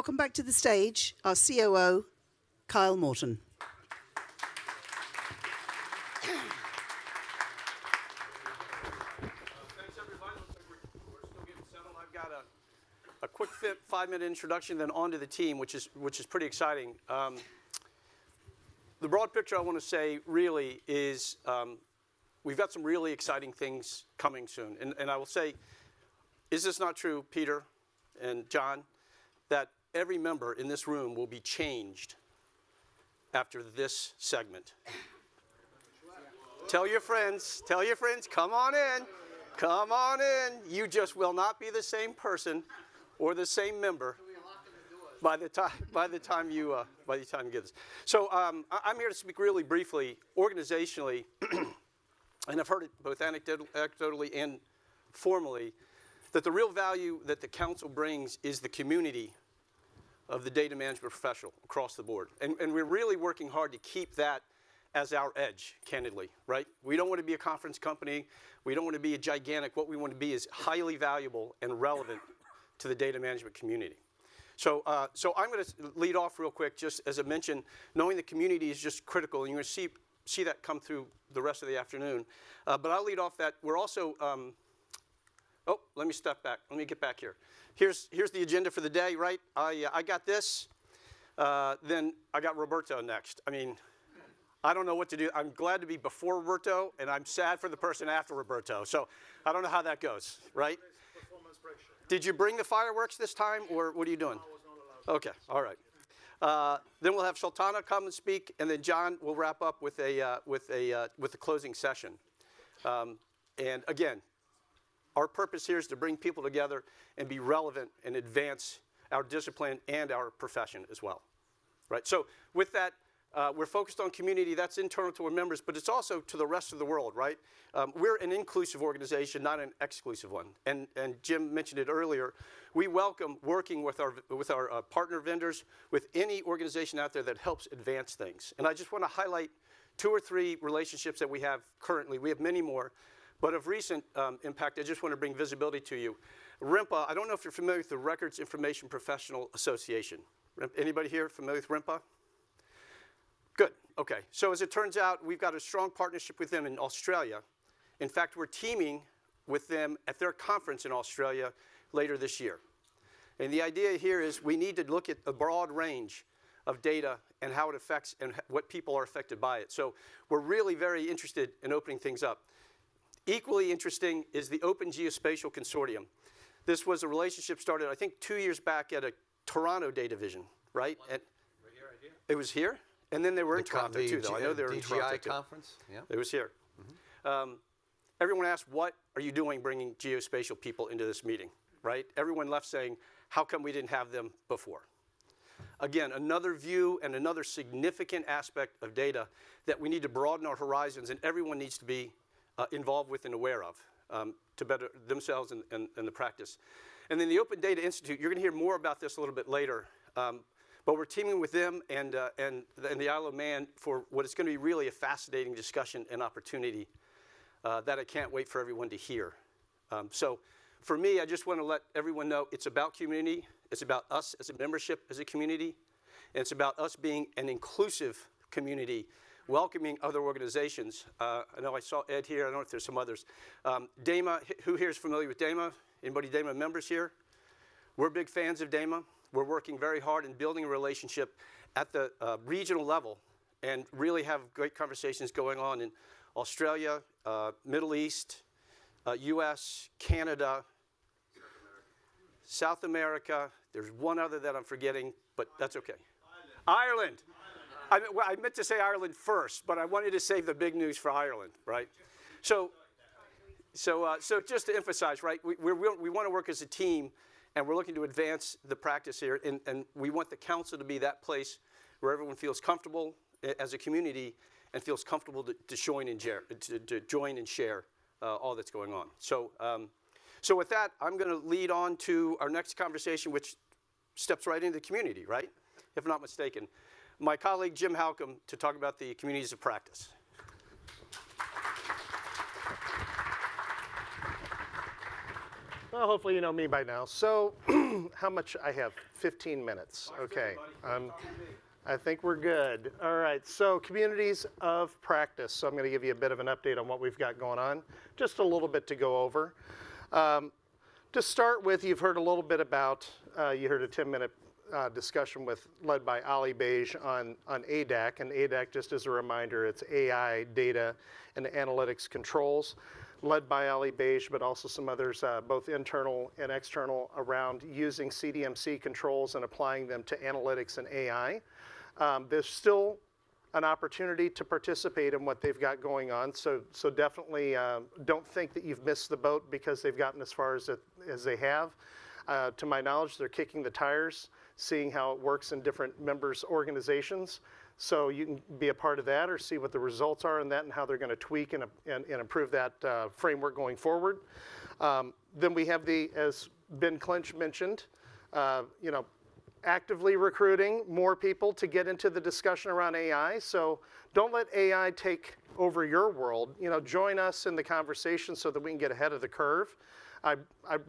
welcome back to the stage our COO, Kyle Morton. Thanks, everybody. Looks like we're still getting settled. I've got a quick 5-minute introduction, then on to the team, which is pretty exciting. The broad picture I want to say really is we've got some really exciting things coming soon. And I will say, is this not true, Peter and John, that every member in this room will be changed after this segment? Tell your friends, come on in. Come on in. You just will not be the same person or the same member by the time you get this. So I'm here to speak really briefly, organizationally, and I've heard it both anecdotally and formally, that the real value that the council brings is the community of the data management professional across the board. And we're really working hard to keep that as our edge, candidly, right? We don't want to be a conference company. We don't want to be a gigantic. What we want to be is highly valuable and relevant to the data management community. So I'm going to lead off real quick, just as I mentioned, knowing the community is just critical, and you're going to see that come through the rest of the afternoon. But I'll lead off that. We're also, oh, let me step back. Let me get back here. Here's the agenda for the day, right? I got this. Then I got Roberto next. I mean, I don't know what to do. I'm glad to be before Roberto, and I'm sad for the person after Roberto. So I don't know how that goes, right? Did you bring the fireworks this time, or what are you doing? No, I was not allowed. Okay, all right. Then we'll have Sultana come and speak, and then John will wrap up with the closing session. And again, our purpose here is to bring people together and be relevant and advance our discipline and our profession as well, right? So with that, we're focused on community. That's internal to our members, but it's also to the rest of the world, right? We're an inclusive organization, not an exclusive one. And Jim mentioned it earlier. We welcome working with our partner vendors, with any organization out there that helps advance things. And I just want to highlight 2 or 3 relationships that we have currently. We have many more, but of recent impact, I just want to bring visibility to you. RIMPA, I don't know if you're familiar with the Records Information Professional Association. Anybody here familiar with RIMPA? Good, okay. So as it turns out, we've got a strong partnership with them in Australia. In fact, we're teaming with them at their conference in Australia later this year. And the idea here is we need to look at a broad range of data and how it affects and what people are affected by it. So we're really very interested in opening things up. Equally interesting is the Open Geospatial Consortium. This was a relationship started, I think, 2 years back at a Toronto DataVision, right? It was here? And then they were in Toronto too, though. I know they were in Toronto too. Conference? Yeah. It was here. Mm-hmm. Everyone asked, what are you doing bringing geospatial people into this meeting, right? Everyone left saying, how come we didn't have them before? Again, another view and another significant aspect of data that we need to broaden our horizons and everyone needs to be involved with and aware of to better themselves and the practice. And then the Open Data Institute, you're going to hear more about this a little bit later. But we're teaming with them and the Isle of Man for what is going to be really a fascinating discussion and opportunity that I can't wait for everyone to hear. So for me, I just want to let everyone know it's about community. It's about us as a membership, as a community. And it's about us being an inclusive community, welcoming other organizations. I know I saw Ed here. I don't know if there's some others. DAMA, who here is familiar with DAMA? Anybody DAMA members here? We're big fans of DAMA. We're working very hard in building a relationship at the regional level and really have great conversations going on in Australia, Middle East, US, Canada, South America. There's one other that I'm forgetting, but that's okay. Ireland. I meant to say Ireland first, but I wanted to save the big news for Ireland, right? So just to emphasize, right, we want to work as a team. And we're looking to advance the practice here, and we want the council to be that place where everyone feels comfortable as a community and feels comfortable to join and share all that's going on. So with that, I'm going to lead on to our next conversation, which steps right into the community, right? If I'm not mistaken. My colleague, Jim Halcomb, to talk about the communities of practice. Well, hopefully you know me by now. So, how much I have? 15 minutes. Okay. I think we're good. All right. So, communities of practice. So, I'm going to give you a bit of an update on what we've got going on. Just a little bit to go over. To start with, you've heard a little bit about, you heard a 10-minute discussion led by Ablazej on ADAC. And ADAC, just as a reminder, it's AI, data, and analytics controls, led by Ablazej, but also some others, both internal and external, around using CDMC controls and applying them to analytics and AI. There's still an opportunity to participate in what they've got going on, so definitely don't think that you've missed the boat because they've gotten as far as they have. To my knowledge, they're kicking the tires, seeing how it works in different members' organizations. So you can be a part of that or see what the results are in that and how they're going to tweak and improve that framework going forward. Then we have as Ben Clinch mentioned, actively recruiting more people to get into the discussion around AI. So don't let AI take over your world. Join us in the conversation so that we can get ahead of the curve. I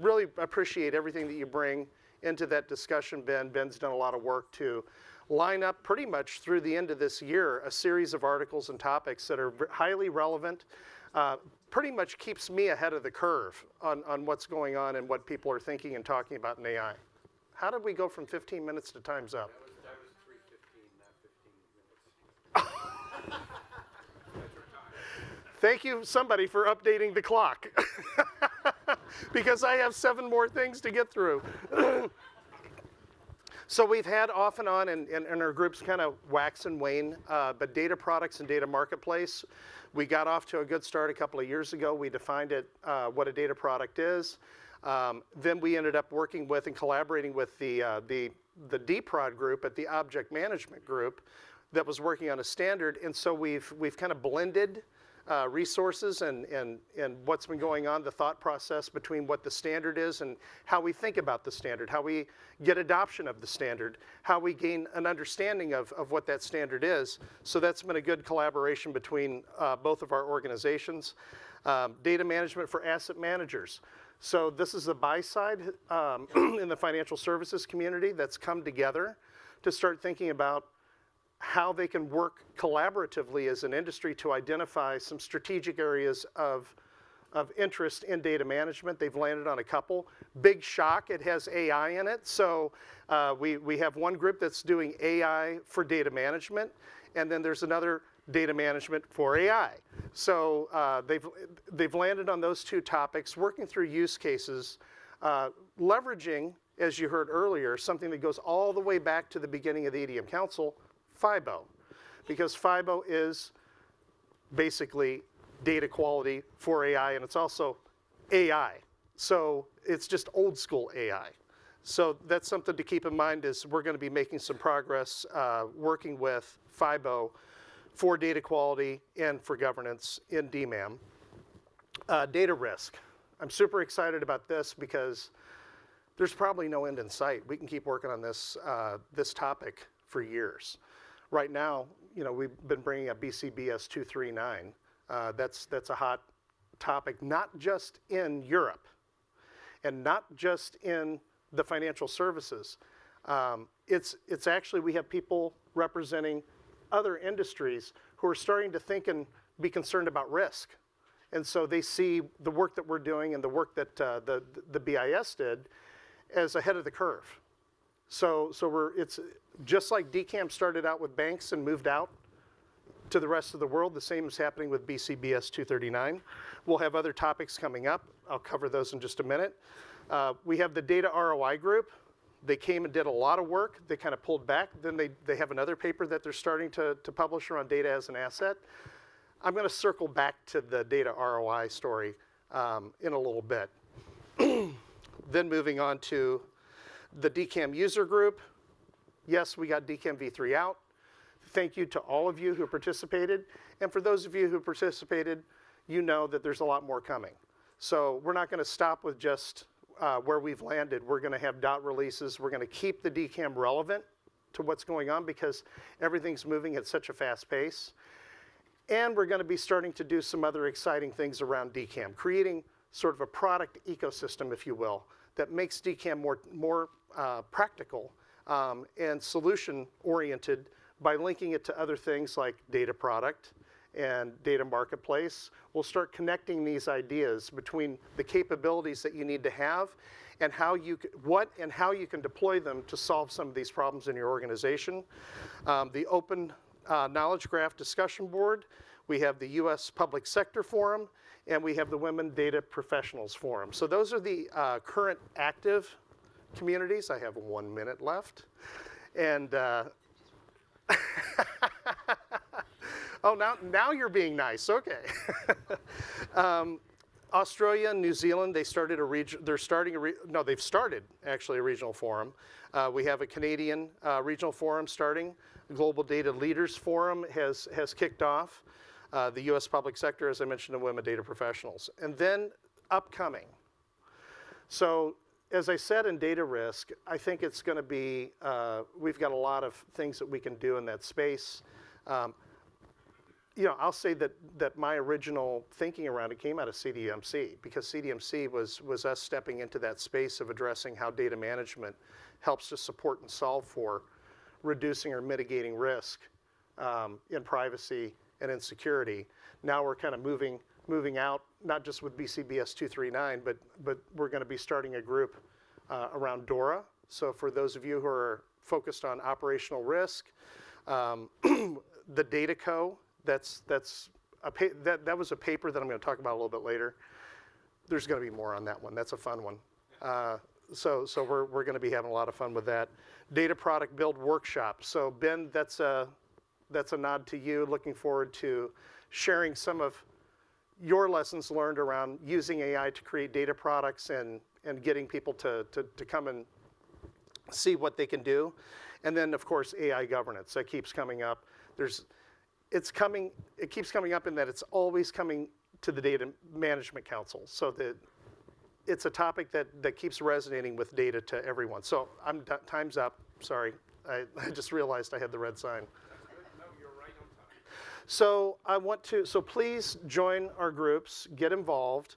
really appreciate everything that you bring into that discussion, Ben. Ben's done a lot of work to line up pretty much through the end of this year a series of articles and topics that are highly relevant. Pretty much keeps me ahead of the curve on what's going on and what people are thinking and talking about in AI. How did we go from 15 minutes to time's up? That was 3:15, not 15 minutes. Thank you, somebody, for updating the clock. Because I have 7 more things to get through. So we've had off and on, and our groups kind of wax and wane, but data products and data marketplace, we got off to a good start a couple of years ago. We defined it, what a data product is. Then we ended up working with and collaborating with the DPROD group at the Object Management Group that was working on a standard, and so we've kind of blended resources and what's been going on, the thought process between what the standard is and how we think about the standard, how we get adoption of the standard, how we gain an understanding of what that standard is. So that's been a good collaboration between both of our organizations. Data management for asset managers. So this is the buy side in the financial services community that's come together to start thinking about how they can work collaboratively as an industry to identify some strategic areas of interest in data management. They've landed on a couple. Big shock, it has AI in it. So we have one group that's doing AI for data management, and then there's another data management for AI. So they've landed on those 2 topics, working through use cases, leveraging, as you heard earlier, something that goes all the way back to the beginning of the EDM Council, FIBO, because FIBO is basically data quality for AI, and it's also AI. So it's just old school AI. So that's something to keep in mind as we're going to be making some progress working with FIBO for data quality and for governance in DMAM. Data risk. I'm super excited about this because there's probably no end in sight. We can keep working on this topic for years. Right now, we've been bringing up BCBS 239. That's a hot topic, not just in Europe and not just in the financial services. It's actually, we have people representing other industries who are starting to think and be concerned about risk. And so they see the work that we're doing and the work that the BIS did as ahead of the curve. So it's just like DCAM started out with banks and moved out to the rest of the world. The same is happening with BCBS 239. We'll have other topics coming up. I'll cover those in just a minute. We have the data ROI group. They came and did a lot of work. They kind of pulled back. Then they have another paper that they're starting to publish around data as an asset. I'm going to circle back to the data ROI story in a little bit. Then moving on to the DCAM user group. Yes, we got DCAM v3 out. Thank you to all of you who participated. And for those of you who participated, you know that there's a lot more coming. So we're not going to stop with just where we've landed. We're going to have dot releases. We're going to keep the DCAM relevant to what's going on because everything's moving at such a fast pace. And we're going to be starting to do some other exciting things around DCAM, creating sort of a product ecosystem, if you will, that makes DCAM more practical and solution-oriented by linking it to other things like data product and data marketplace. We'll start connecting these ideas between the capabilities that you need to have and how you can deploy them to solve some of these problems in your organization. The Open Knowledge Graph Discussion Board, we have the US Public Sector Forum, and we have the Women Data Professionals Forum. So those are the current active communities. I have 1 minute left. And oh, now you're being nice. Okay. Australia and New Zealand, they've started actually a regional forum. We have a Canadian regional forum starting. The Global Data Leaders Forum has kicked off. The US Public Sector, as I mentioned, and Women Data Professionals. And then upcoming. So as I said in data risk, I think it's going to be, we've got a lot of things that we can do in that space. You know, I'll say that my original thinking around it came out of CDMC, because CDMC was us stepping into that space of addressing how data management helps to support and solve for reducing or mitigating risk in privacy and in security. Now we're kind of moving out, not just with BCBS 239, but we're going to be starting a group around DORA. So for those of you who are focused on operational risk, the Data Co. That was a paper that I'm going to talk about a little bit later. There's going to be more on that one. That's a fun one. So we're going to be having a lot of fun with that. Data Product Build Workshop. So Ben, that's a nod to you. Looking forward to sharing some of your lessons learned around using AI to create data products and getting people to come and see what they can do. And then, of course, AI governance. That keeps coming up. It keeps coming up in that it's always coming to the Data Management Council. So it's a topic that keeps resonating with data to everyone. So time's up. Sorry. I just realized I had the red sign. No, you're right on time. So please join our groups, get involved.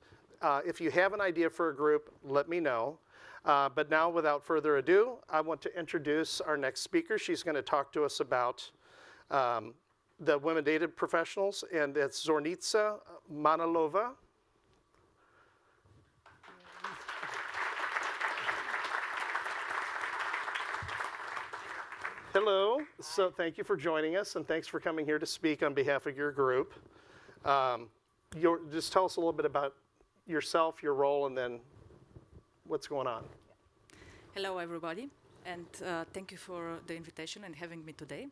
If you have an idea for a group, let me know. But now, without further ado, I want to introduce our next speaker. She's going to talk to us about the Women Data Professionals, and it's Zornica Manilova. Hello. So thank you for joining us, and thanks for coming here to speak on behalf of your group. Just tell us a little bit about yourself, your role, and then what's going on. Hello, everybody, and thank you for the invitation and having me today.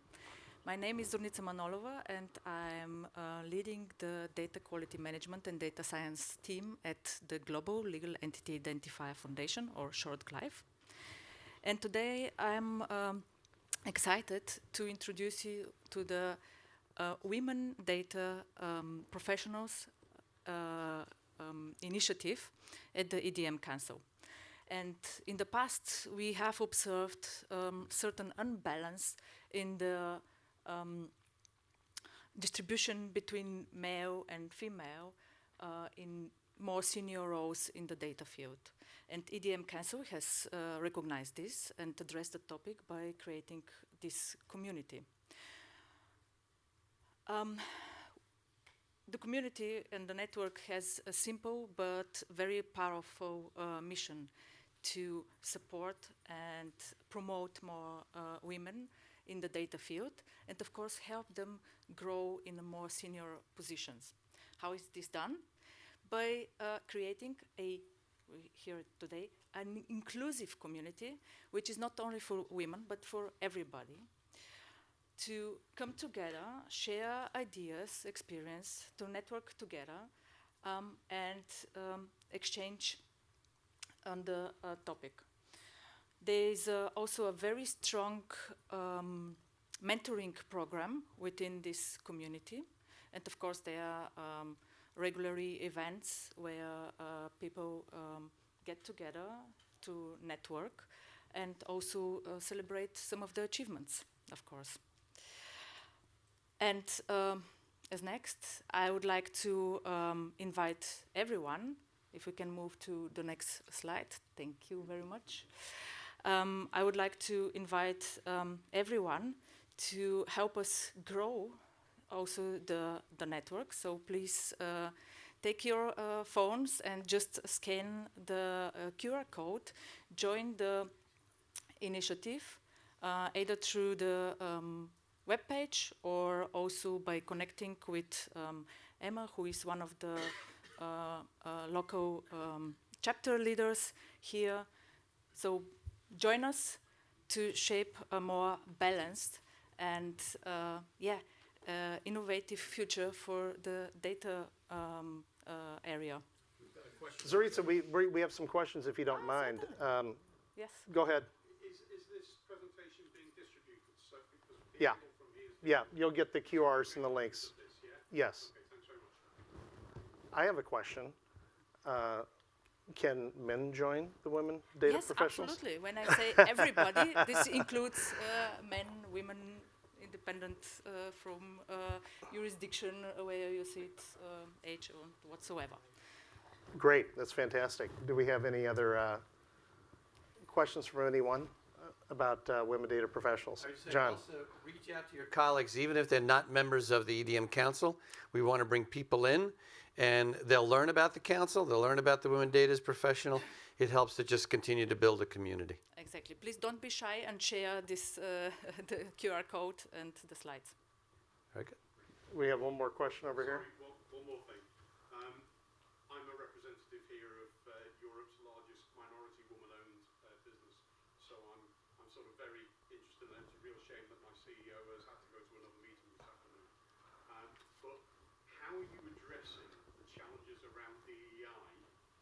My name is Zornica Manilova, and I'm leading the data quality management and data science team at the Global Legal Entity Identifier Foundation, or short GLIFE. And today I'm excited to introduce you to the Women Data Professionals initiative at the EDM Council. And in the past, we have observed certain unbalance in the distribution between male and female in more senior roles in the data field. And EDM Council has recognized this and addressed the topic by creating this community. The community and the network has a simple but very powerful mission to support and promote more women in the data field, and of course help them grow in the more senior positions. How is this done? By creating here today, an inclusive community, which is not only for women, but for everybody, to come together, share ideas, experience, to network together, and exchange on the topic. There is also a very strong mentoring program within this community. And of course, there are regularly events where people get together to network and also celebrate some of the achievements, of course. And as next, I would like to invite everyone If we can move to the next slide. Thank you very much. I would like to invite everyone to help us grow also the network. So please take your phones and just scan the QR code. Join the initiative, either through the webpage or also by connecting with Emma, who is one of the local chapter leaders here. So join us to shape a more balanced and innovative future for the data area. Zarita, we have some questions if you don't mind. Yes. Go ahead. Is this presentation being distributed? So because Yeah. people from here Yeah, you'll get the QRs and the links. this, yeah? Yes. Okay, thanks very much. I have a question. Can men join the women data Yes, professionals? absolutely. When I say everybody, this includes men, women, independent from jurisdiction where you sit, age or whatsoever. Great, that's fantastic. Do we have any other questions from anyone about women data professionals? I would say John. also reach out to your colleagues, even if they're not members of the EDM Council. We want to bring people in, and they'll learn about the council. They'll learn about the Women Data as Professional. It helps to just continue to build a community. Exactly. Please don't be shy and share this the QR code and the slides. Very good. We have one more question over here. Sorry, one more thing. I'm a representative here of Europe's largest minority woman-owned business, so I'm sort of very interested, and it's a real shame that my CEO has had to go to another meeting this afternoon. But how are you addressing the challenges around DEI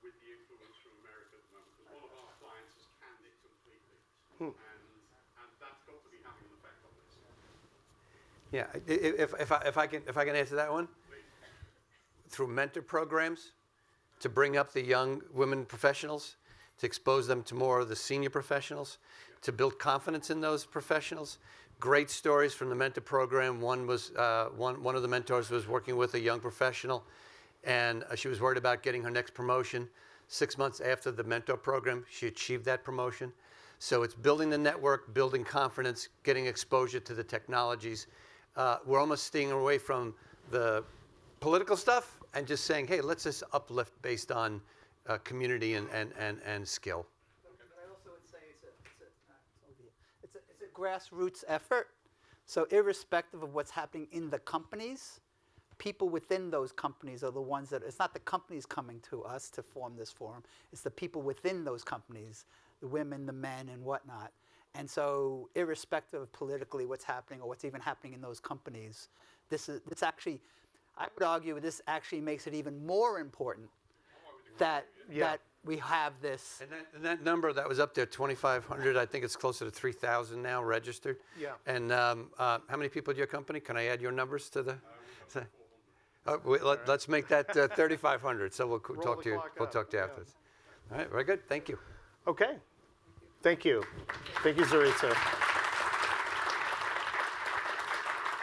with the influence from America at the moment? Because one of our clients has canned it completely, and that's got to be having an effect on this. Yeah, if I can answer that one, through mentor programs, to bring up the young women professionals, to expose them to more of the senior professionals, to build confidence in those professionals. Great stories from the mentor program. One was one of the mentors was working with a young professional, and she was worried about getting her next promotion. 6 months after the mentor program, she achieved that promotion. So it's building the network, building confidence, getting exposure to the technologies. We're almost staying away from the political stuff and just saying, hey, let's just uplift based on community and skill. But I also would say it's a grassroots effort. So irrespective of what's happening in the companies, people within those companies are the ones that, it's not the companies coming to us to form this forum, it's the people within those companies, the women, the men, and whatnot. And so irrespective of politically what's happening or what's even happening in those companies, this actually, I would argue this actually makes it even more important that we have this. And that number that was up there, 2,500, I think it's closer to 3,000 now registered. Yeah. And how many people at your company? Can I add your numbers to the? Let's make that 3,500. So we'll talk to you. We'll talk to you after this. All right. Very good. Thank you. Okay. Thank you. Thank you, Zarita.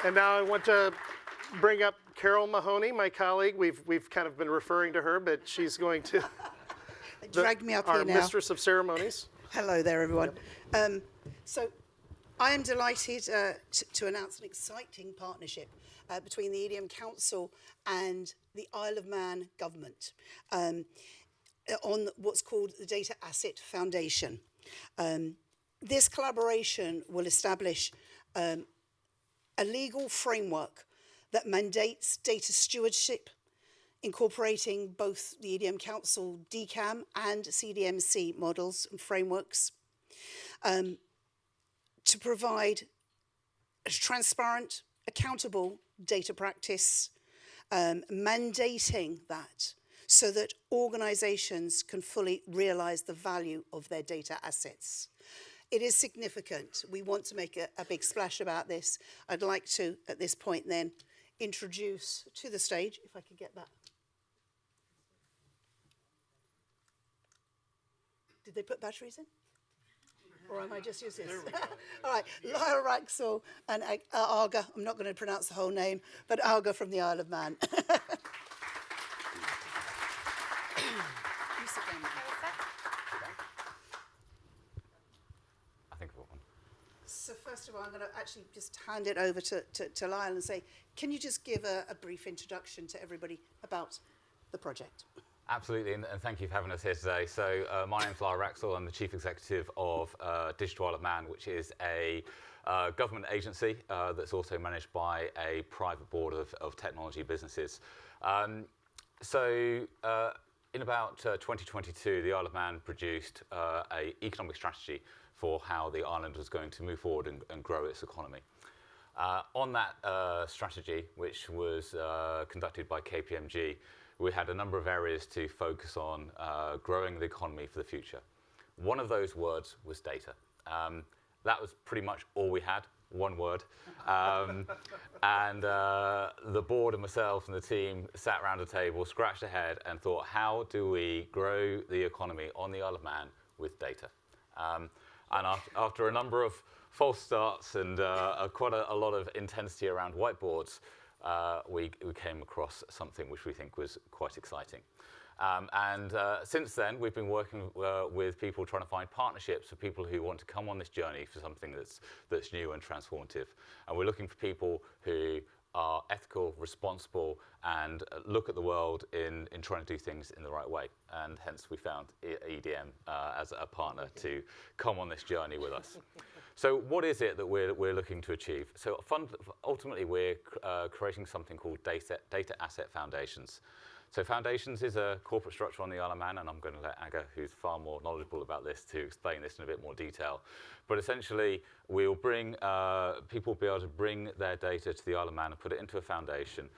And now I want to bring up Carole Mahoney, my colleague. We've kind of been referring to her, but she's going to Drag me up our here now. mistress of ceremonies. Hello there, everyone. So I am delighted to announce an exciting partnership between the EDM Council and the Isle of Man government on what's called the Data Asset Foundation. This collaboration will establish a legal framework that mandates data stewardship, incorporating both the EDM Council DCAM and CDMC models and frameworks to provide a transparent, accountable data practice, mandating that so that organizations can fully realize the value of their data assets. It is significant. We want to make a big splash about this. I'd like to, at this point then, introduce to the stage, if I could get that. Did they put batteries in? Or am I just using this? All right, Lyle, Wraxall and Arga. I'm not going to pronounce the whole name, but Arga from the Isle of Man. again. I think we'll one. So first of all, I'm going to actually just hand it over to Lyle and say, can you just give a brief introduction to everybody about the project? Absolutely, and thank you for having us here today. So my name's Lyle Wraxall. I'm the Chief Executive of Digital Isle of Man, which is a government agency that's also managed by a private board of technology businesses. In about 2022, the Isle of Man produced an economic strategy for how the island was going to move forward and grow its economy. On that strategy, which was conducted by KPMG, we had a number of areas to focus on growing the economy for the future. One of those words was data. That was pretty much all we had, one word. The board and myself and the team sat around a table, scratched our head and thought, how do we grow the economy on the Isle of Man with data? After a number of false starts and quite a lot of intensity around whiteboards, we came across something which we think was quite exciting. Since then, we've been working with people trying to find partnerships for people who want to come on this journey for something that's new and transformative. And we're looking for people who are ethical, responsible, and look at the world in trying to do things in the right way. And hence, we found EDM as a partner to come on this journey with us. So what is it that we're looking to achieve? So ultimately, we're creating something called Data Asset Foundations. So Foundations is a corporate structure on the Isle of Man, and I'm going to let Aga, who's far more knowledgeable about this, to explain this in a bit more detail. But essentially, we'll bring, people will be able to bring their data to the Isle of Man and put it into a foundation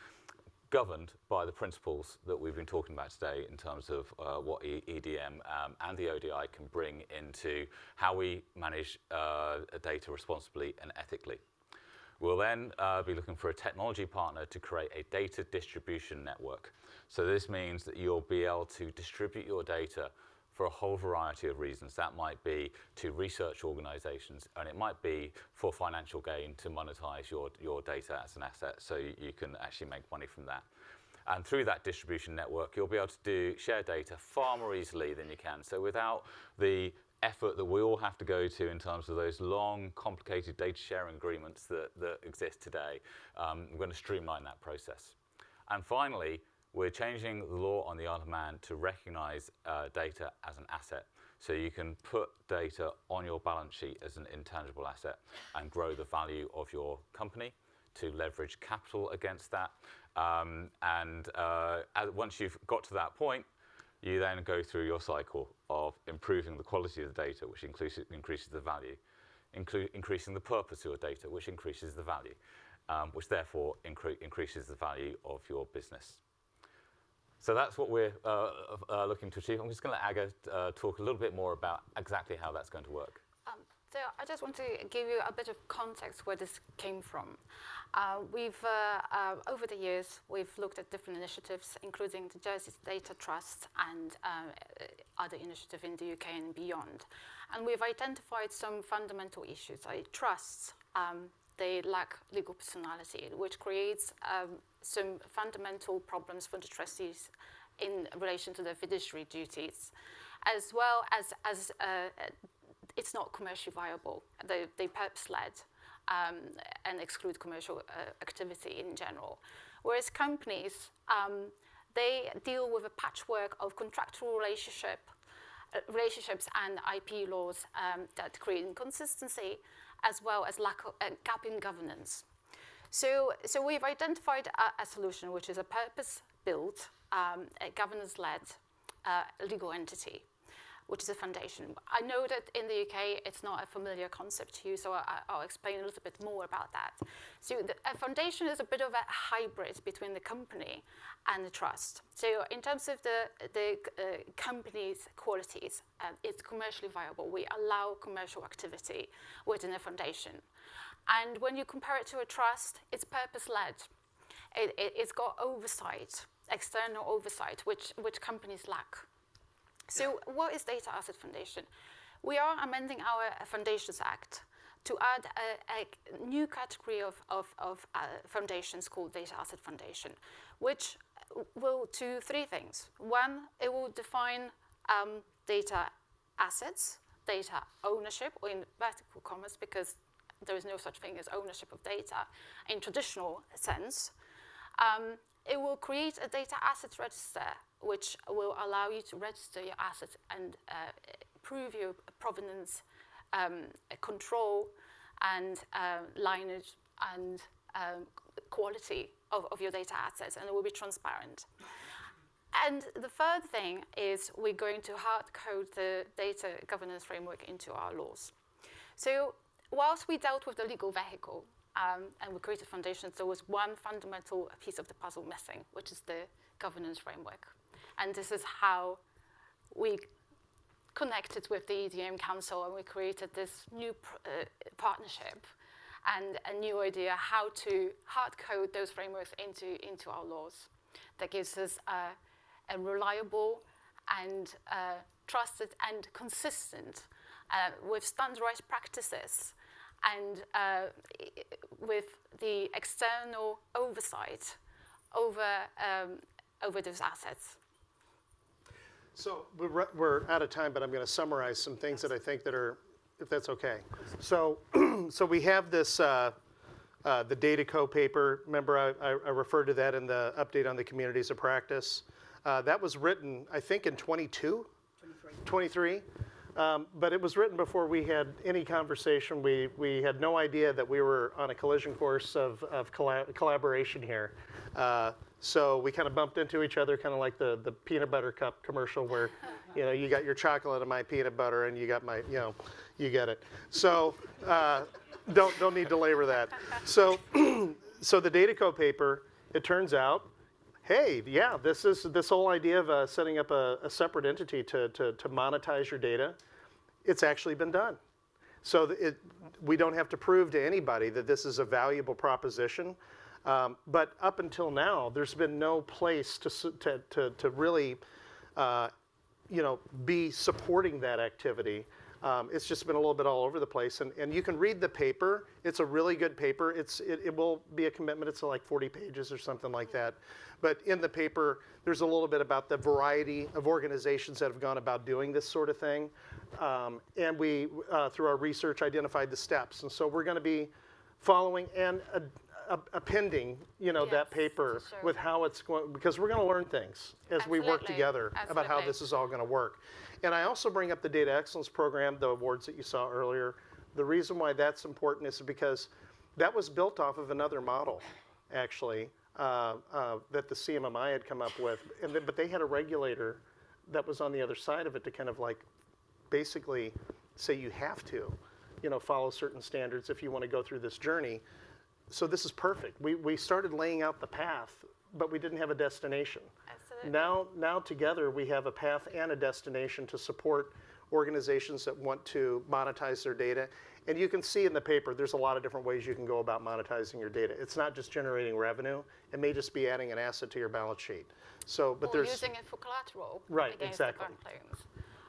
governed by the principles that we've been talking about today in terms of what EDM and the ODI can bring into how we manage data responsibly and ethically. We'll then be looking for a technology partner to create a data distribution network. So this means that you'll be able to distribute your data for a whole variety of reasons. That might be to research organizations, and it might be for financial gain to monetize your data as an asset so you can actually make money from that. And through that distribution network, you'll be able to share data far more easily than you can. So without the effort that we all have to go to in terms of those long, complicated data sharing agreements that exist today, we're going to streamline that process. And finally, we're changing the law on the Isle of Man to recognize data as an asset. So you can put data on your balance sheet as an intangible asset and grow the value of your company to leverage capital against that. Once you've got to that point, you then go through your cycle of improving the quality of the data, which increases the value, increasing the purpose of your data, which increases the value, which therefore increases the value of your business. So that's what we're looking to achieve. I'm just going to let Aga talk a little bit more about exactly how that's going to work. So I just want to give you a bit of context where this came from. Over the years, we've looked at different initiatives, including the Jersey Data Trust and other initiatives in the UK and beyond. And we've identified some fundamental issues. Trusts, they lack legal personality, which creates some fundamental problems for the trustees in relation to their fiduciary duties, as well as it's not commercially viable. They purpose-led and exclude commercial activity in general. Whereas companies, they deal with a patchwork of contractual relationships and IP laws that create inconsistency, as well as lack of gap in governance. So we've identified a solution, which is a purpose-built, a governance-led legal entity, which is a foundation. I know that in the UK, it's not a familiar concept to you, so I'll explain a little bit more about that. So a foundation is a bit of a hybrid between the company and the trust. So in terms of the company's qualities, it's commercially viable. We allow commercial activity within a foundation. And when you compare it to a trust, it's purpose-led. It's got oversight, external oversight, which companies lack. So what is Data Asset Foundation? We are amending our Foundations Act to add a new category of foundations called Data Asset Foundation, which will do three things. One, it will define data assets, data ownership, or in vertical commerce, because there is no such thing as ownership of data in traditional sense. It will create a data assets register, which will allow you to register your assets and prove your provenance, control, and lineage, and quality of your data assets, and it will be transparent. And the third thing is we're going to hard code the data governance framework into our laws. So whilst we dealt with the legal vehicle and we created foundations, there was one fundamental piece of the puzzle missing, which is the governance framework. And this is how we connected with the EDM Council, and we created this new partnership and a new idea how to hard code those frameworks into our laws. That gives us a reliable and trusted and consistent with standardized practices and with the external oversight over those assets. So we're out of time, but I'm going to summarize some things that I think that are, if that's okay. So, so we have this, the DataCo paper. Remember, I referred to that in the update on the communities of practice. That was written, I think, in 23. But it was written before we had any conversation. We had no idea that we were on a collision course of collaboration here. So we kind of bumped into each other, kind of like the peanut butter cup commercial where, you know, you got your chocolate and my peanut butter and you got my, you know, you get it. So don't need to labor that. So, so the DataCo paper, it turns out, hey, yeah, this whole idea of setting up a separate entity to monetize your data, it's actually been done. So we don't have to prove to anybody that this is a valuable proposition. But up until now, there's been no place to really, you know, be supporting that activity. It's just been a little bit all over the place. And you can read the paper. It's a really good paper. It will be a commitment. It's like 40 pages or something like that. But in the paper, there's a little bit about the variety of organizations that have gone about doing this sort of thing. And we, through our research, identified the steps. And so we're going to be following and appending, you know, that paper with how it's going, because we're going to learn things as we work together about how this is all going to work. And I also bring up the Data Excellence Program, the awards that you saw earlier. The reason why that's important is because that was built off of another model, actually, that the CMMI had come up with. But they had a regulator that was on the other side of it to kind of like basically say you have to, you know, follow certain standards if you want to go through this journey. So this is perfect. We started laying out the path, but we didn't have a destination. Absolutely. Now together we have a path and a destination to support organizations that want to monetize their data. And you can see in the paper, there's a lot of different ways you can go about monetizing your data. It's not just generating revenue. It may just be adding an asset to your balance sheet. So, but or using it for collateral against the bank loans.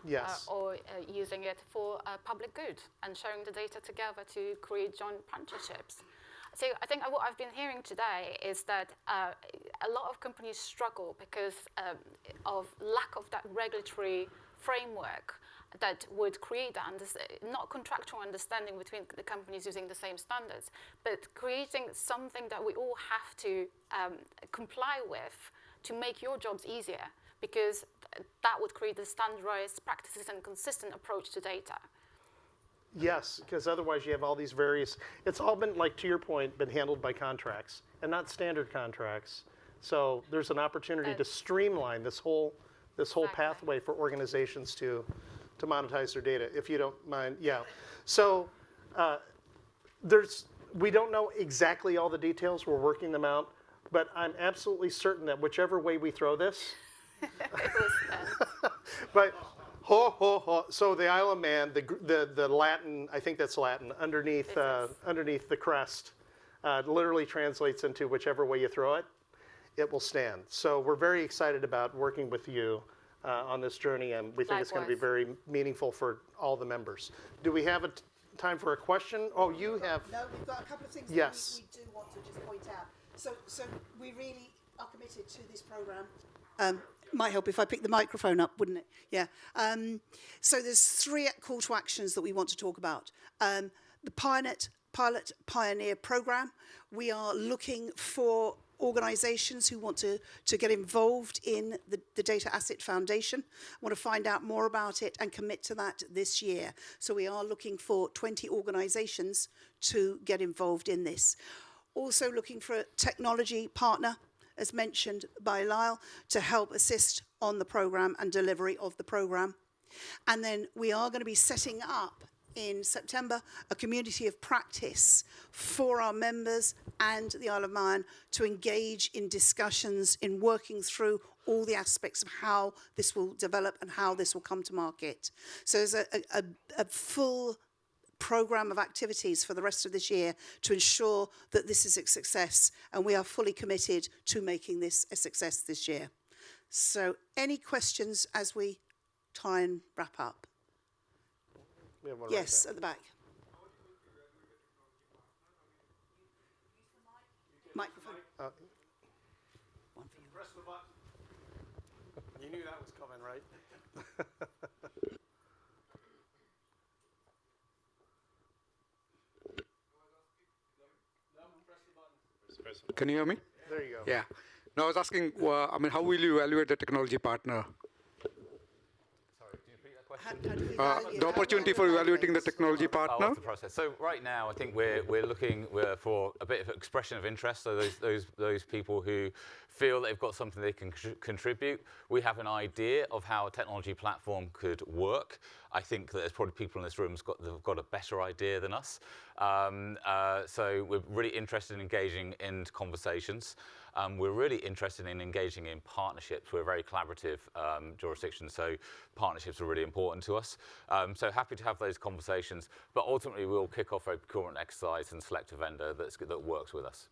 Yes. Or using it for public good and sharing the data together to create joint partnerships. So I think what I've been hearing today is that a lot of companies struggle because of lack of that regulatory framework that would create that not contractual understanding between the companies using the same standards, but creating something that we all have to comply with to make your jobs easier, because that would create the standardized practices and consistent approach to data. Yes, because otherwise you have all these various, it's all been, like to your point, been handled by contracts and not standard contracts. So there's an opportunity to streamline this whole pathway for organizations to monetize their data, if you don't mind. Yeah. So we don't know exactly all the details. We're working them out. But I'm absolutely certain that whichever way we throw this, but so the Isle of Man, the Latin, I think that's Latin, underneath the crest, literally translates into whichever way you throw it, it will stand. So we're very excited about working with you on this journey, and we think it's going to be very meaningful for all the members. Do we have time for a question? Oh, you have. No, we've got a couple of things yes. that we do want to just point out. So we really are committed to this program. Might help if I pick the microphone up, wouldn't it? Yeah. So there's 3 call to actions that we want to talk about. The Pilot Pioneer Programme. We are looking for organisations who want to get involved in the Data Asset Foundation, want to find out more about it and commit to that this year. So we are looking for 20 organisations to get involved in this. Also looking for a technology partner, as mentioned by Lyle, to help assist on the programme and delivery of the programme. And then we are going to be setting up in September a community of practice for our members and the Isle of Man to engage in discussions in working through all the aspects of how this will develop and how this will come to market. So there's a full programme of activities for the rest of this year to ensure that this is a success, and we are fully committed to making this a success this year. So any questions as we try and wrap up? We have one Yes, right at the back. Microphone. One for you. Press the button. You knew that was coming, right? Can you hear me? there you go. Yeah. No, I was asking, how will you evaluate the technology partner? How do we value- The opportunity for evaluating the technology Oh, partner? what's the process? So right now, I think we're looking for a bit of expression of interest. So those people who feel they've got something they can contribute. We have an idea of how a technology platform could work. I think that there's probably people in this room who've got a better idea than us. So we're really interested in engaging in conversations. We're really interested in engaging in partnerships. We're a very collaborative jurisdiction, so partnerships are really important to us. So happy to have those conversations, but ultimately we'll kick off a procurement exercise and select a vendor that works with us.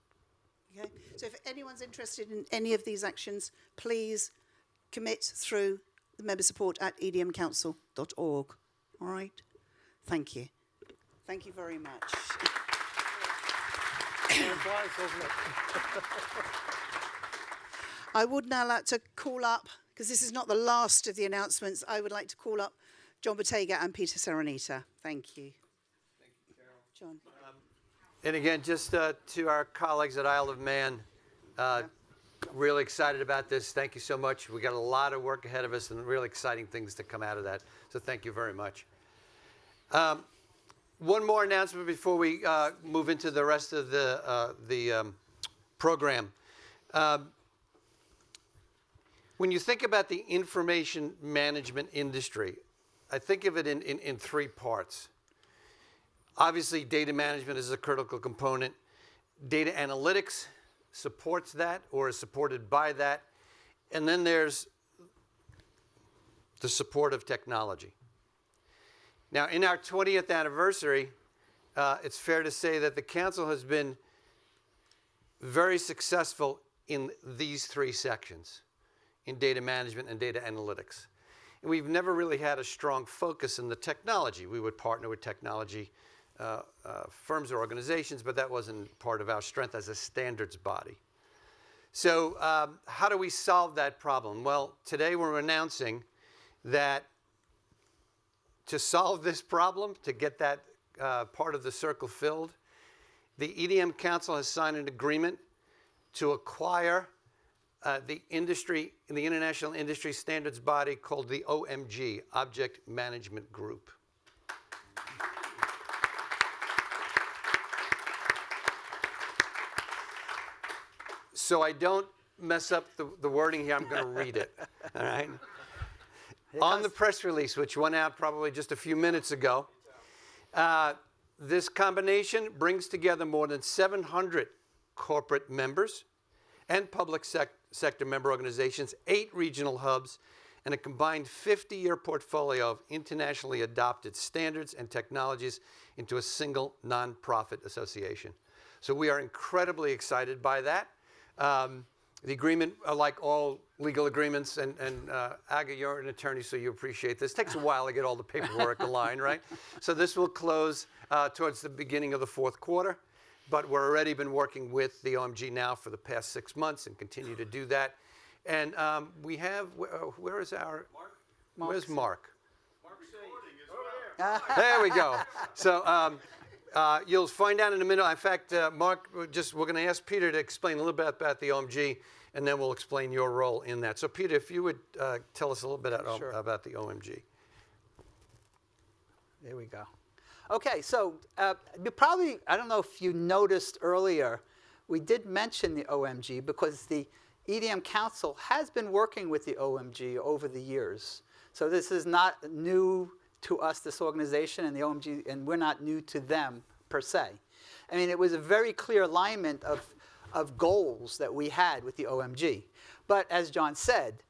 Okay. So if anyone's interested in any of these actions, please commit through the member support at edmcouncil.org. All right. Thank you. Thank you very much. I would now like to call up, because this is not the last of the announcements, I would like to call up John Bottega and Peter Serenita. Thank you. Thank you, Carole. John. And again, just to our colleagues at Isle of Man, really excited about this. Thank you so much. We got a lot of work ahead of us and really exciting things to come out of that. So thank you very much. One more announcement before we move into the rest of the program. When you think about the information management industry, I think of it in 3 parts. Obviously, data management is a critical component. Data analytics supports that or is supported by that. And then there's the support of technology. Now, in our 20th anniversary, it's fair to say that the Council has been very successful in these 3 sections, in data management and data analytics. And we've never really had a strong focus in the technology. We would partner with technology firms or organizations, but that wasn't part of our strength as a standards body. So how do we solve that problem? Well, today we're announcing that to solve this problem, to get that part of the circle filled, the EDM Council has signed an agreement to acquire the international industry standards body called the OMG, Object Management Group. So I don't mess up the wording here, I'm going to read it. All right? On the press release, which went out probably just a few minutes ago, this combination brings together more than 700 corporate members and public sector member organizations, 8 regional hubs, and a combined 50-year portfolio of internationally adopted standards and technologies into a single nonprofit association. So we are incredibly excited by that. The agreement, like all legal agreements, and Aga, you're an attorney, so you appreciate this. It takes a while to get all the paperwork aligned, right? So this will close towards the beginning of the 4th quarter, but we're already been working with the OMG now for the past 6 months and continue to do that. And we have, where is our, where's Mark? There we go. So you'll find out in a minute. In fact, Mark, we're going to ask Peter to explain a little bit about the OMG, and then we'll explain your role in that. So Peter, if you would tell us a little bit about the OMG. There we go. Okay, so you probably, I don't know if you noticed earlier, we did mention the OMG because the EDM Council has been working with the OMG over the years. So this is not new to us, this organization, and the OMG, and we're not new to them per se. I mean, it was a very clear alignment of goals that we had with the OMG. But as John said,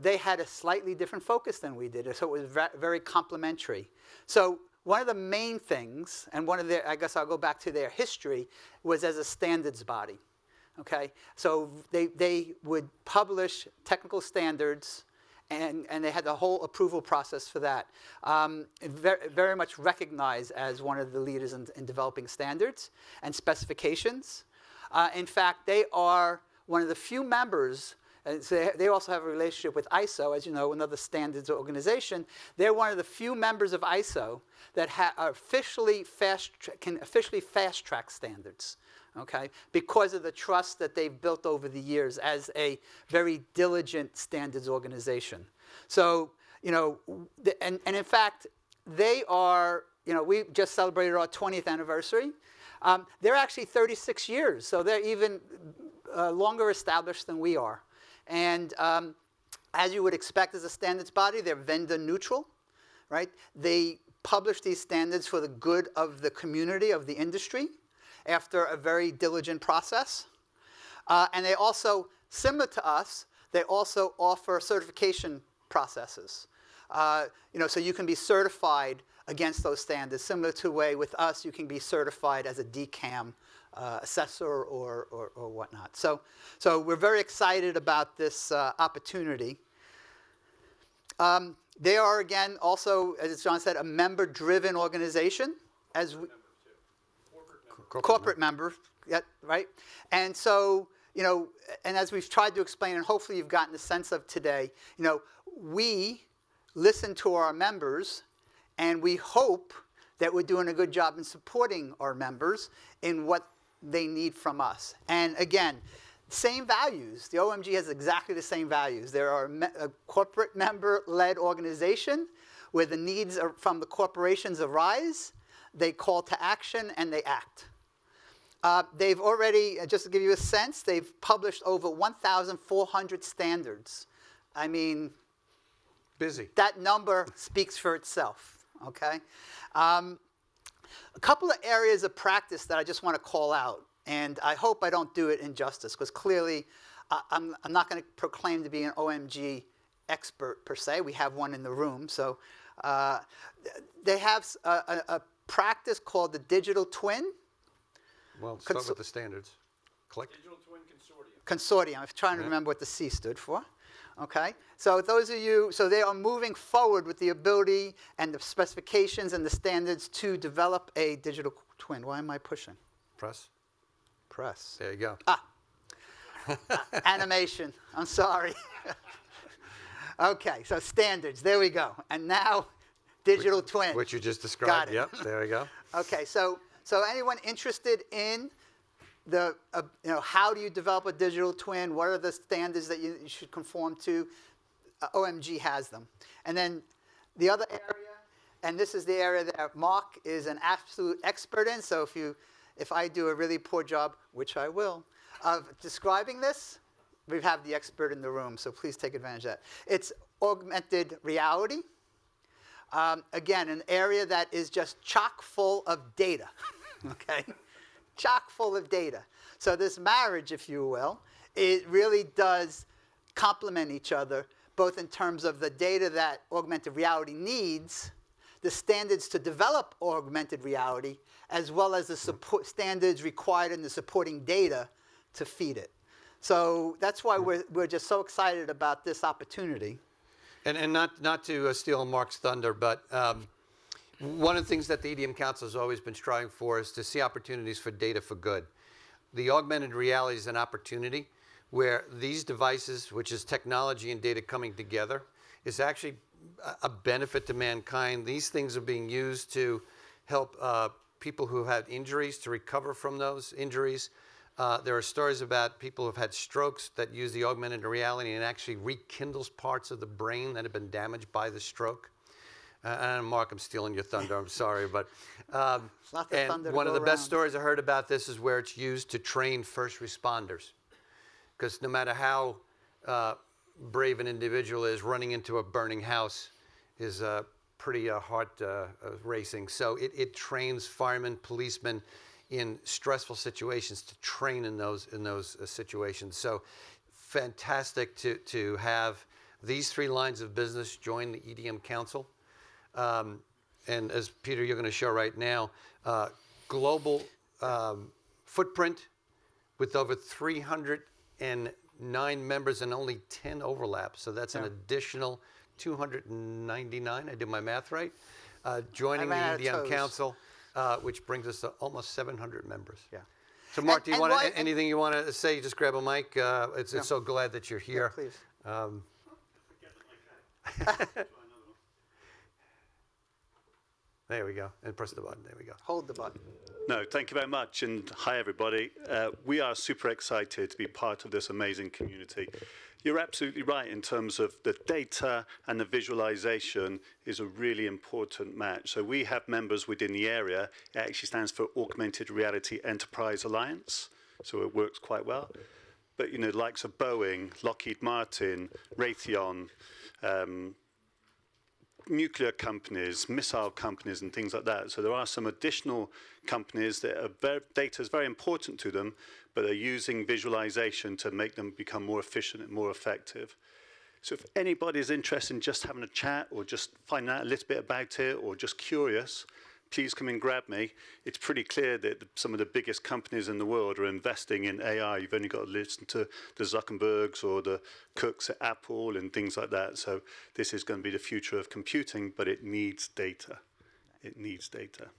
they had a slightly different focus than we did, so it was very complementary. So one of the main things, and one of their, I guess I'll go back to their history, was as a standards body. Okay, so they would publish technical standards, and they had the whole approval process for that. Very much recognized as one of the leaders in developing standards and specifications. In fact, they are one of the few members, and so they also have a relationship with ISO, as you know, another standards organization. They're one of the few members of ISO that are can officially fast-track standards. Okay, because of the trust that they've built over the years as a very diligent standards organization. So, and in fact, they are, we just celebrated our 20th anniversary. They're actually 36 years, so they're even longer established than we are. And as you would expect as a standards body, they're vendor neutral, right? They publish these standards for the good of the community, of the industry, after a very diligent process. And they also, similar to us, they also offer certification processes. So you can be certified against those standards, similar to the way with us you can be certified as a DCAM assessor or whatnot. So we're very excited about this opportunity. They are, again, also, as John said, a member-driven organization. As we, corporate member, yeah, right? And so, and as we've tried to explain, and hopefully you've gotten the sense of today, we listen to our members, and we hope that we're doing a good job in supporting our members in what they need from us. And again, same values. The OMG has exactly the same values. There are a corporate member-led organization where the needs from the corporations arise, they call to action, and they act. They've already, just to give you a sense, they've published over 1,400 standards. I mean, busy. That number speaks for itself, okay? A couple of areas of practice that I just want to call out, and I hope I don't do it injustice, because clearly I'm not going to proclaim to be an OMG expert per se. We have one in the room. So they have a practice called the digital twin. Well, start with the standards. Click. Digital Twin Consortium. Consortium. I'm trying to remember what the C stood for. Okay. So those of you, so they are moving forward with the ability and the specifications and the standards to develop a digital twin. Why am I pushing? Press. Press. There you go. Animation. I'm sorry. Okay. So standards. There we go. And now digital twin. Which you just described. Got it. Yep. There we go. Okay. So anyone interested in the, how do you develop a digital twin? What are the standards that you should conform to? OMG has them. And then the other area, and this is the area that Mark is an absolute expert in. So if I do a really poor job, which I will, of describing this, we have the expert in the room. So please take advantage of that. It's augmented reality. Again, an area that is just chock full of data, okay? Chock full of data. So this marriage, if you will, it really does complement each other, both in terms of the data that augmented reality needs, the standards to develop augmented reality, as well as the standards required in the supporting data to feed it. So that's why we're just so excited about this opportunity. And not to steal Mark's thunder, but one of the things that the EDM Council has always been striving for is to see opportunities for data for good. The augmented reality is an opportunity, where these devices, which is technology and data coming together, is actually a benefit to mankind. These things are being used to help people who have had injuries to recover from those injuries. There are stories about people who've had strokes that use the augmented reality and actually rekindles parts of the brain that have been damaged by the stroke. And Mark, I'm stealing your thunder. I'm sorry, but and one of the best stories I heard about this is where it's used to train first responders, because no matter how brave an individual is, running into a burning house is pretty heart racing. So it trains firemen, policemen in stressful situations to train in those situations. So fantastic to have these 3 lines of business join the EDM Council. And as Peter, you're going to show right now, global footprint with over 309 members and only 10 overlaps. So that's an additional 299. I did my math right. Joining the EDM Council, which brings us to almost 700 members. Yeah. So Mark, do you want anything you want to say? Just grab a mic. It's so glad that you're here. Yeah, please. There we go. And press the button. There we go. Hold the button. No, thank you very much. And hi, everybody. We are super excited to be part of this amazing community. You're absolutely right in terms of the data and the visualization is a really important match. So we have members within the area. It actually stands for Augmented Reality Enterprise Alliance. So it works quite well. But, you know, the likes of Boeing, Lockheed Martin, Raytheon, nuclear companies, missile companies, and things like that. So there are some additional companies that data is very important to them, but are using visualization to make them become more efficient and more effective. So if anybody is interested in just having a chat or just finding out a little bit about it or just curious, please come and grab me. It's pretty clear that some of the biggest companies in the world are investing in AI. You've only got to listen to the Zuckerbergs or the Cooks at Apple and things like that. So this is going to be the future of computing, but it needs data. It needs data.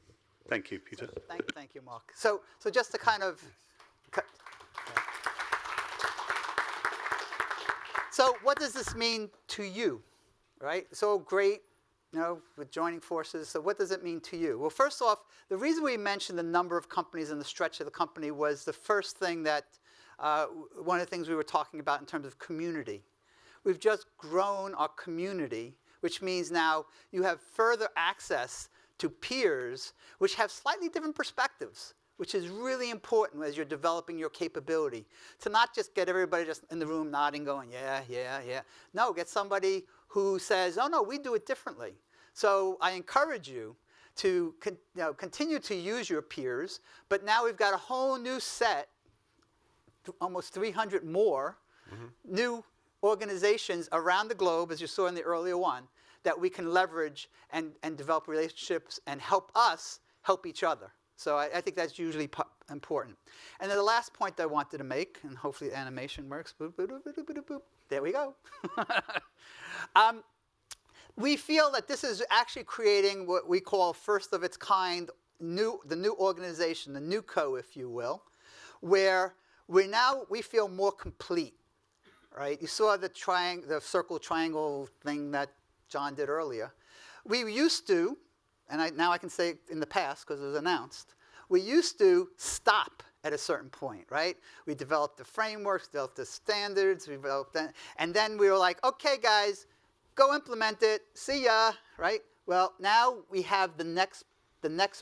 Thank you, Peter. Thank you, Mark. So just to kind of... So what does this mean to you, right? So great. You know, with joining forces, so what does it mean to you? Well, first off, the reason we mentioned the number of companies and the stretch of the company was the first thing that, one of the things we were talking about in terms of community. We've just grown our community, which means now you have further access to peers which have slightly different perspectives, which is really important as you're developing your capability. To not just get everybody just in the room nodding, going, yeah, yeah, yeah. No, get somebody who says, oh, no, we do it differently. So I encourage you to continue to use your peers, but now we've got a whole new set, almost 300 more new organizations around the globe, as you saw in the earlier one, that we can leverage and develop relationships and help us help each other. So I think that's usually important. And then the last point I wanted to make, and hopefully the animation works. Boop, boop, boop, boop, boop, boop. There we go. We feel that this is actually creating what we call first of its kind, the new organization, the new co, if you will, where we feel more complete, right? You saw the circle triangle thing that John did earlier. We used to, and now I can say in the past because it was announced, we used to stop at a certain point, right? We developed the frameworks, developed the standards, we developed that, and then we were like, okay, guys, go implement it, see ya, right? Well, now we have the next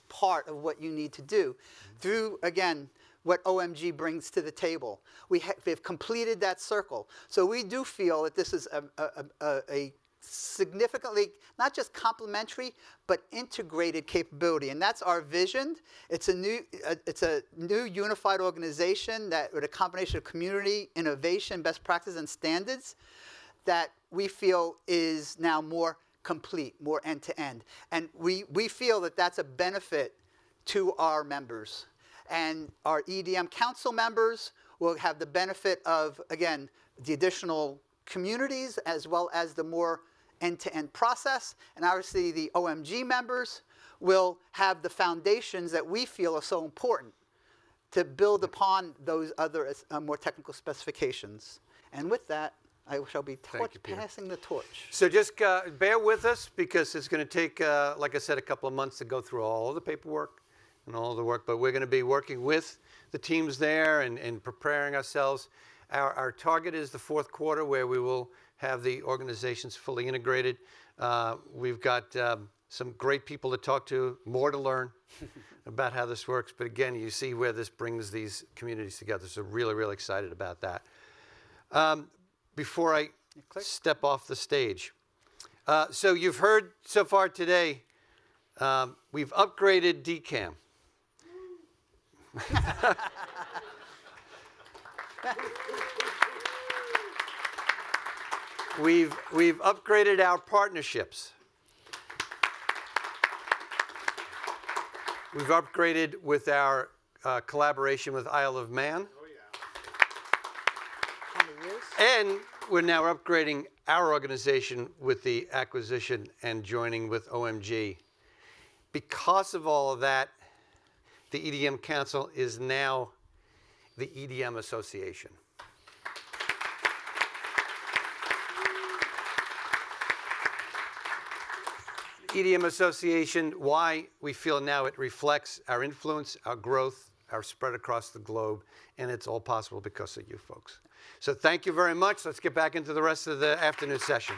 part of what you need to do through, again, what OMG brings to the table. We've completed that circle. So we do feel that this is a significantly, not just complementary, but integrated capability. And that's our vision. It's a new unified organization that with a combination of community, innovation, best practices, and standards that we feel is now more complete, more end-to-end. And we feel that that's a benefit to our members. And our EDM Council members will have the benefit of, again, the additional communities as well as the more end-to-end process. And obviously the OMG members will have the foundations that we feel are so important. to build upon those other more technical specifications. And with that, I shall be you, Peter. passing the torch. So just bear with us because it's going to take, like I said, a couple of months to go through all of the paperwork and all the work. But we're going to be working with the teams there and preparing ourselves. Our target is the fourth quarter where we will have the organizations fully integrated. We've got some great people to talk to, more to learn about how this works. But again, you see where this brings these communities together. So really, really excited about that. Before I step off the stage. So you've heard so far today, we've upgraded DCAM. We've upgraded our partnerships. We've upgraded with our collaboration with Isle of Man. And we're now upgrading our organization with the acquisition and joining with OMG. Because of all of that, the EDM Council is now the EDM Association. EDM Association, why we feel now it reflects our influence, our growth, our spread across the globe, and it's all possible because of you folks. So thank you very much. Let's get back into the rest of the afternoon session.